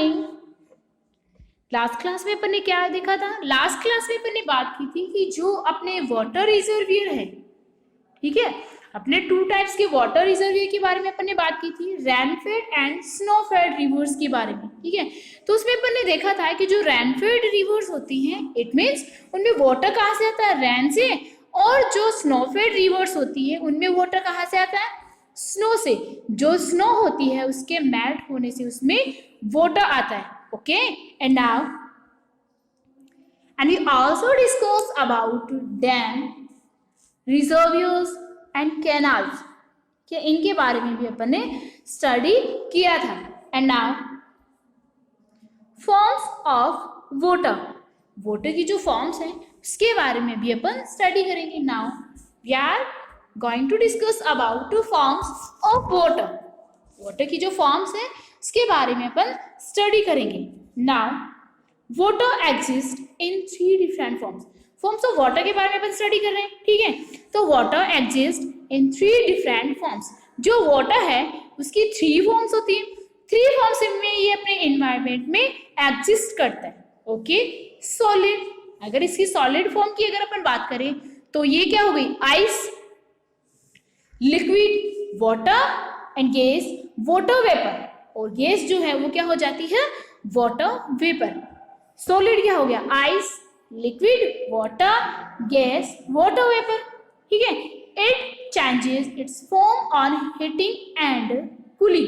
Morning last class में अपन ने क्या देखा था? लास्ट क्लास में अपन ने बात की थी कि जो अपने वाटर रिजर्वियर है, ठीक है, अपने टू टाइप्स के वाटर रिजर्वियर के बारे में अपन ने बात की थी, रेनफेड एंड स्नोफेड रिवर्स के बारे में, ठीक है। तो उसमें अपन ने देखा था कि जो रेनफेड रिवर्स होती हैं, इट मीन्स उनमें वाटर कहाँ से आता है? रैन से। और जो स्नोफेड रिवर्स होती है उनमें वाटर कहाँ से आता है? स्नो से। जो स्नो होती है उसके मेल्ट होने से उसमें वाटर आता है। Okay, and now and we also discuss about dam, reservoirs and canals, क्या इनके बारे में भी अपन ने स्टडी किया था। And now forms of water, water की जो फॉर्म्स हैं उसके बारे में भी अपन स्टडी करेंगे। Now we are going to discuss about forms of water, water की जो फॉर्म्स हैं उसके बारे में अपन स्टडी करेंगे। Now water exist in 3 different forms, forms of water के बारे में अपन स्टडी कर रहे हैं, ठीक है। तो water exist in 3 different forms, जो वाटर है उसकी 3 फॉर्म्स होती है। 3 फॉर्म्स में ये अपने एनवायरनमेंट में एग्जिस्ट करता है। ओके, सॉलिड, अगर इसकी सॉलिड फॉर्म की अगर अपन बात करें तो ये क्या हो गई? Ice, liquid water and gas water vapour, और गैस जो है वो क्या हो जाती है? Water vapour. सॉलिड क्या हो गया? Ice, liquid water, gas water vapour, ठीक है। It changes it's form on heating and cooling,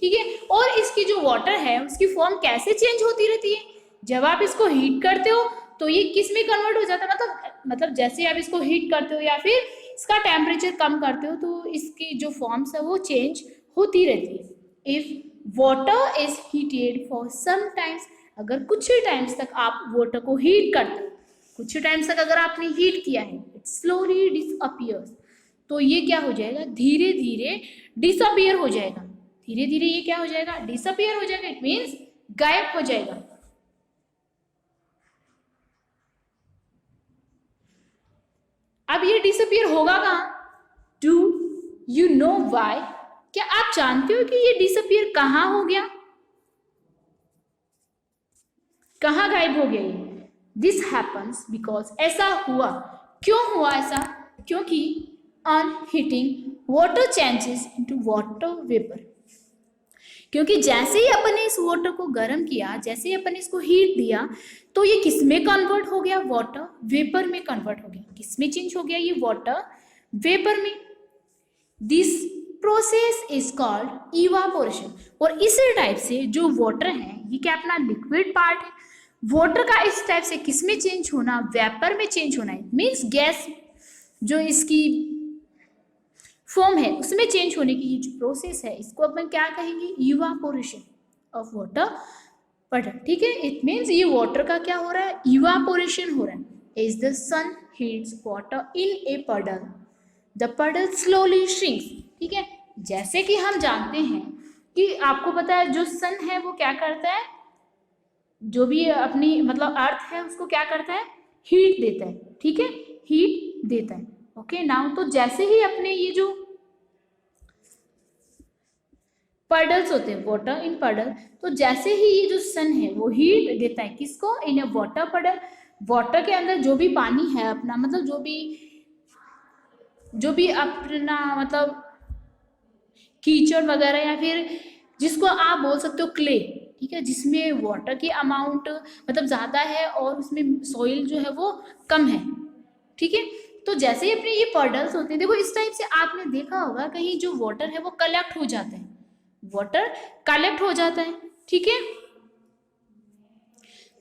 ठीक है। और इसकी जो वाटर है उसकी फॉर्म कैसे चेंज होती रहती है? जब आप इसको हीट करते हो तो ये किस में कन्वर्ट हो जाता है? मतलब जैसे आप इसको हीट करते हो या फिर इसका टेम्परेचर कम करते हो तो इसकी जो फॉर्म्स है वो चेंज होती रहती है। If water is heated for some times, अगर कुछ टाइम्स तक आप वाटर को हीट करते हो, कुछ टाइम्स तक अगर आपने हीट किया है, इट स्लोली डिसअपियर्स, तो ये क्या हो जाएगा? धीरे धीरे डिसअपियर हो जाएगा। धीरे धीरे ये क्या हो जाएगा? डिसअपियर हो जाएगा, इट मीन्स गायब हो जाएगा। अब ये डिसअपियर होगा कहाँ? Do you know why? क्या आप जानते हो कि ये डिसअपियर कहाँ हो गया, कहाँ गायब हो गया ये? दिस हैपन्स बिकॉज, ऐसा हुआ, क्यों हुआ ऐसा? क्योंकि on heating water changes into water vapour, क्योंकि जैसे ही अपन ने इस वाटर को गर्म किया, जैसे ही अपन ने इसको हीट दिया तो ये किस में कन्वर्ट हो गया? वाटर वेपर में कन्वर्ट हो गया। किस में चेंज हो गया? ये वाटर वेपर में। This process is called evaporation. और इस टाइप से जो वाटर है ये क्या अपना लिक्विड पार्ट है, वाटर का इस टाइप से किस में चेंज होना? वेपर में चेंज होना है, मीन्स गैस जो इसकी फॉर्म है उसमें चेंज होने की ये जो प्रोसेस है इसको अपन क्या कहेंगे? इवापोरेशन ऑफ वाटर पडल, ठीक है। इट मीन्स ये वाटर का क्या हो रहा है? इवापोरेशन हो रहा है। As the sun heats water in a puddle, the पडल स्लोली श्रिंक्स, ठीक है। जैसे कि हम जानते हैं कि आपको पता है जो सन है वो क्या करता है? जो भी अपनी मतलब अर्थ है उसको क्या करता है? हीट देता है, ठीक है, हीट देता है। ओके, नाउ तो जैसे ही अपने ये जो पडल्स होते हैं, वाटर इन पडल, तो जैसे ही ये जो सन है वो हीट देता है किसको? इन ए वाटर पडल। वाटर के अंदर जो भी पानी है अपना, मतलब जो भी अपना मतलब कीचड़ वगैरह या फिर जिसको आप बोल सकते हो क्ले, ठीक है, जिसमें वाटर की अमाउंट मतलब ज़्यादा है और उसमें सॉइल जो है वो कम है, ठीक है। तो जैसे ही अपने ये पडल्स होते हैं, देखो इस टाइप से आपने देखा होगा कहीं जो वाटर है वो कलेक्ट हो जाता है, वाटर कलेक्ट हो जाता है, ठीक है।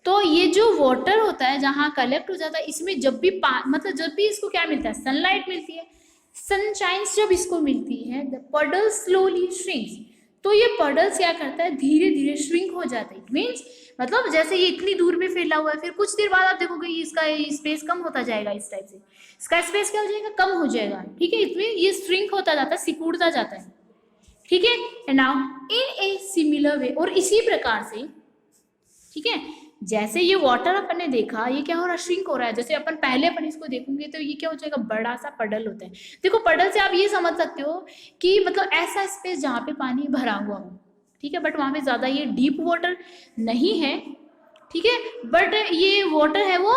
तो ये जो वाटर होता है जहाँ कलेक्ट हो जाता है, इसमें जब भी मतलब जब भी इसको क्या मिलता है? सनलाइट मिलती है, सनशाइन जब इसको मिलती है, द पडल स्लोली श्रिंक्स, तो ये पडल्स क्या करता है? धीरे धीरे श्रिंक हो जाता है। इट मीन्स मतलब जैसे ये इतनी दूर में फैला हुआ है, फिर कुछ देर बाद आप देखोगे इसका स्पेस कम होता जाएगा, इस टाइप से इसका स्पेस क्या हो जाएगा? कम हो जाएगा, ठीक है। इसमें ये श्रिंक होता जाता है, सिकुड़ता जाता है, ठीक है। And now in a similar way, और इसी प्रकार से, ठीक है, जैसे ये वाटर अपन ने देखा ये क्या हो रहा है? श्रिंक हो रहा है। जैसे अपन पहले अपन इसको देखेंगे तो ये क्या हो जाएगा? बड़ा सा पडल होता है। देखो पडल से आप ये समझ सकते हो कि मतलब ऐसा स्पेस जहाँ पे पानी भरा हुआ हो, ठीक है, बट वहाँ पे ज़्यादा ये डीप वाटर नहीं है, ठीक है, बट ये वाटर है वो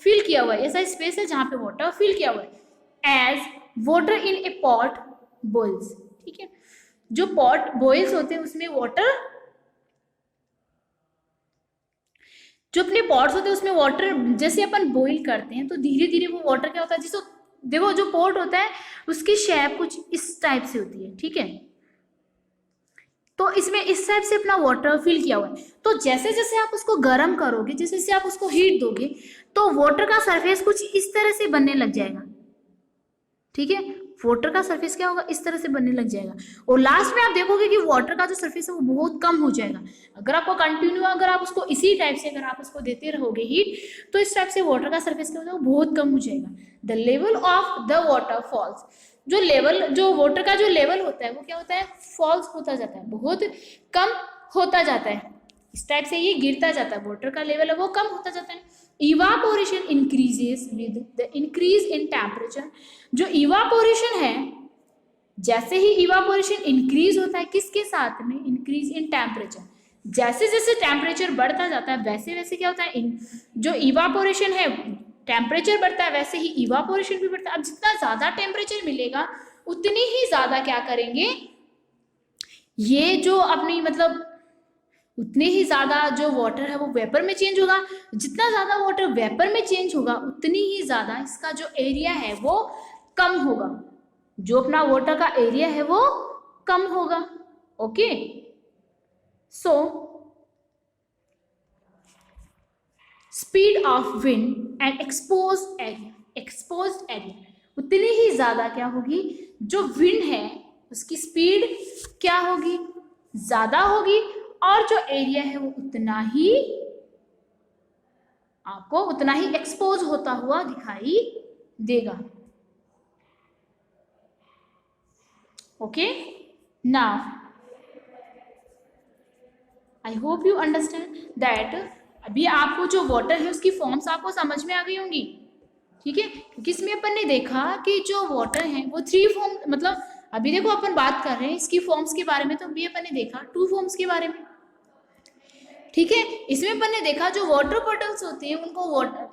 फिल किया हुआ है, ऐसा स्पेस है जहाँ पे वाटर फिल किया हुआ है। As water in a pot boils, ठीक है, जो पॉट बॉइल्स होते हैं उसमें वाटर, जो अपने पॉट्स होते हैं उसमें वाटर जैसे अपन बॉईल करते हैं तो धीरे धीरे वो वाटर क्या होता है, जिसको देखो जो पॉट होता है उसकी शेप कुछ इस टाइप से होती है, ठीक है, तो इसमें इस टाइप से अपना वाटर फिल किया हुआ है। तो जैसे जैसे आप उसको गर्म करोगे, जैसे जैसे आप उसको हीट दोगे तो वाटर का सरफेस कुछ इस तरह से बनने लग जाएगा, ठीक है, वाटर का सरफेस क्या होगा, इस तरह से बनने लग जाएगा। और लास्ट में आप देखोगे कि वाटर का जो सरफेस है वो बहुत कम हो जाएगा। अगर आपको कंटिन्यू, अगर आप उसको इसी टाइप से अगर आप उसको देते रहोगे हीट, तो इस टाइप से वाटर का सरफेस क्या हो जाएगा, बहुत कम हो जाएगा। The level of the water falls, जो लेवल, जो वाटर का जो लेवल होता है वो क्या होता है, फॉल्स होता जाता है, बहुत कम होता जाता है, इस टाइप से ये गिरता जाता है, वाटर का लेवल है वो कम होता जाता है। Evaporation increases with the increase in temperature, जो इवापोरेशन है, जैसे ही इवापोरेशन इंक्रीज होता है किसके साथ में, इंक्रीज इन टेम्परेचर, जैसे जैसे टेम्परेचर बढ़ता जाता है वैसे वैसे क्या होता है, जो इवापोरेशन है, टेम्परेचर बढ़ता है वैसे ही इवापोरेशन भी बढ़ता है। अब जितना ज्यादा टेम्परेचर मिलेगा उतनी ही ज्यादा क्या करेंगे, ये जो अपनी मतलब उतने ही ज्यादा जो वाटर है वो वेपर में चेंज होगा। जितना ज्यादा वाटर वेपर में चेंज होगा उतनी ही ज्यादा इसका जो एरिया है वो कम होगा, जो अपना वाटर का एरिया है वो कम होगा। Okay, so speed of wind and exposed area उतनी ही ज्यादा क्या होगी, जो विंड है उसकी स्पीड क्या होगी, ज्यादा होगी, और जो एरिया है वो उतना ही आपको उतना ही एक्सपोज होता हुआ दिखाई देगा। Okay, now I hope you understand that. अभी आपको जो वाटर है उसकी फॉर्म्स आपको समझ में आ गई होंगी, ठीक है, क्योंकि इसमें अपन ने देखा कि जो वाटर है वो 3 फॉर्म, मतलब अभी देखो अपन बात कर रहे हैं इसकी फॉर्म्स के बारे में, तो अभी अपन ने देखा 2 फॉर्म्स के बारे में, ठीक है। इसमें अपन ने देखा जो वाटर बॉटल्स होते हैं उनको वाटर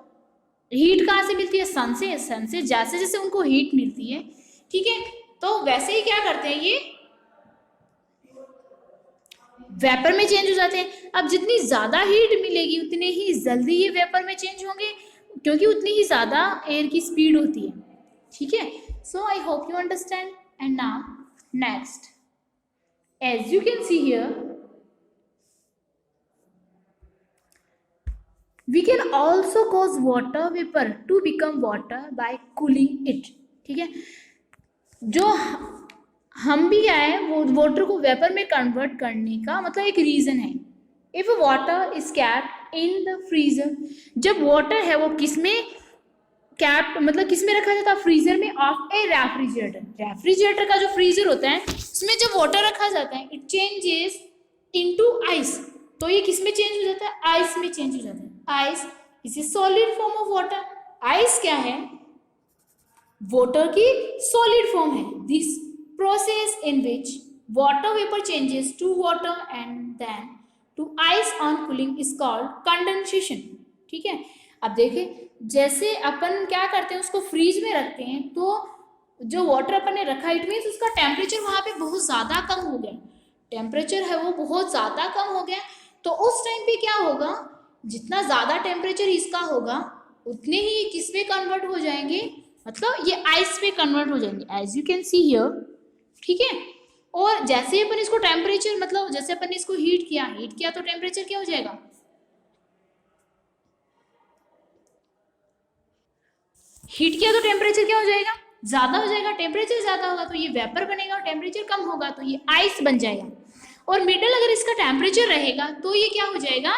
हीट कहाँ से मिलती है, सन से। सन से जैसे जैसे उनको हीट मिलती है, ठीक है, तो वैसे ही क्या करते हैं ये वेपर में चेंज हो जाते हैं। अब जितनी ज्यादा हीट मिलेगी उतने ही जल्दी ये वेपर में चेंज होंगे, क्योंकि उतनी ही ज्यादा एयर की स्पीड होती है, ठीक है। So I hope you understand. And now next, as you can see here, we can also cause water vapor to become water by cooling it, ठीक है। जो हम भी क्या है वो वाटर को वेपर में कन्वर्ट करने का मतलब एक रीजन है। If water is capped in the freezer, जब वाटर है वो किस में कैप्ड मतलब किस में रखा जाता है, फ्रीजर में, ऑफ ए रेफ्रिजरेटर। रेफ्रिजरेटर का जो फ्रीजर होता है उसमें जब वाटर रखा जाता है इट चेंजेस इनटू आइस, तो ये किस में चेंज हो जाता है, आइस में चेंज हो जाता है। Ice is a solid form of water. Ice क्या है, वाटर की सॉलिड फॉर्म है। This process in which water vapour changes to water and then to ice on cooling is called condensation, ठीक है। अब देखिए जैसे अपन क्या करते हैं उसको फ्रीज में रखते हैं, तो जो वाटर अपन ने रखा इट मीन्स उसका टेम्परेचर वहां पे बहुत ज्यादा कम हो गया, टेम्परेचर है वो बहुत ज्यादा कम हो गया। तो उस टाइम पे क्या होगा, जितना ज्यादा टेम्परेचर इसका होगा उतने ही किस में कन्वर्ट हो जाएंगे, मतलब ये आइस पे कन्वर्ट हो जाएंगे, as you can see here, ठीक है। और जैसे अपन इसको टेम्परेचर मतलब जैसे अपन ने इसको हीट किया तो टेम्परेचर क्या हो जाएगा, हीट किया तो टेम्परेचर क्या हो जाएगा, ज्यादा हो जाएगा। टेम्परेचर ज्यादा होगा तो ये वेपर बनेगा, और टेम्परेचर कम होगा तो ये आइस बन जाएगा। और मिडल अगर इसका टेम्परेचर रहेगा तो ये क्या हो जाएगा,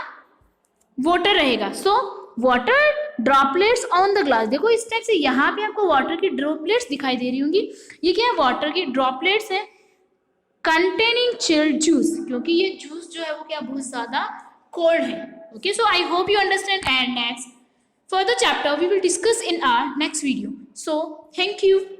वाटर रहेगा। So water droplets on the glass, देखो इस टाइप से यहाँ पे आपको वाटर की ड्रॉपलेट्स दिखाई दे रही होंगी, ये क्या है, वाटर की ड्रॉपलेट्स है कंटेनिंग चिल्ड जूस, क्योंकि ये जूस जो है वो क्या बहुत ज्यादा कोल्ड है। Okay, so I hope you understand, and next further chapter we will discuss in our next video. So thank you.